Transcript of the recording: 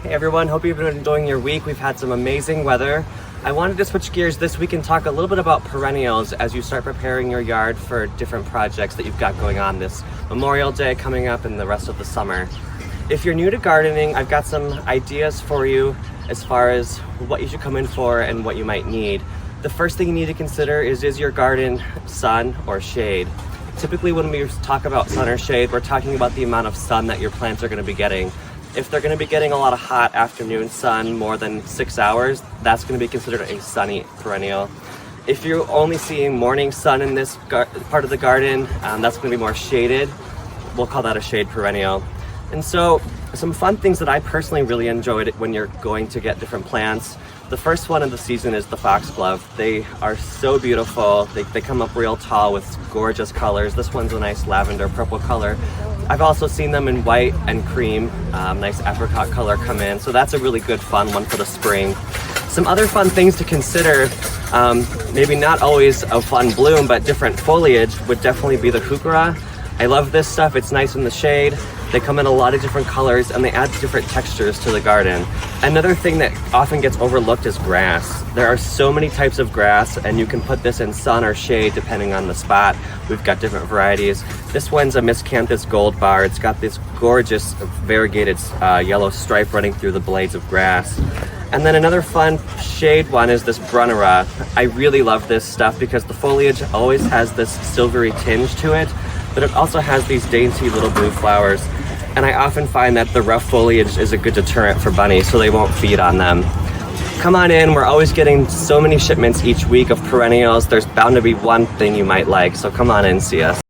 Hey everyone, hope you've been enjoying your week. We've had some amazing weather. I wanted to switch gears this week and talk a little bit about perennials as you start preparing your yard for different projects that you've got going on this Memorial Day coming up and the rest of the summer. If you're new to gardening, I've got some ideas for you as far as what you should come in for and what you might need. The first thing you need to consider is your garden sun or shade? Typically when we talk about sun or shade, we're talking about the amount of sun that your plants are going to be getting. If they're going to be getting a lot of hot afternoon sun, more than 6 hours, that's going to be considered a sunny perennial. If you're only seeing morning sun in this part of the garden, that's going to be more shaded. We'll call that a shade perennial. And so some fun things that I personally really enjoyed when you're going to get different plants. The first one of the season is the foxglove. They are so beautiful. They come up real tall with gorgeous colors. This one's a nice lavender purple color. I've also seen them in white and cream, nice apricot color come in. So that's a really good fun one for the spring. Some other fun things to consider, maybe not always a fun bloom, but different foliage would definitely be the heuchera. I love this stuff. It's nice in the shade. They come in a lot of different colors and they add different textures to the garden. Another thing that often gets overlooked is grass. There are so many types of grass and you can put this in sun or shade depending on the spot. We've got different varieties. This one's a miscanthus gold bar. It's got this gorgeous variegated yellow stripe running through the blades of grass. And then another fun shade one is this brunnera. I really love this stuff because the foliage always has this silvery tinge to it, but it also has these dainty little blue flowers. And I often find that the rough foliage is a good deterrent for bunnies, so they won't feed on them. Come on in, we're always getting so many shipments each week of perennials. There's bound to be one thing you might like, so come on in, see us.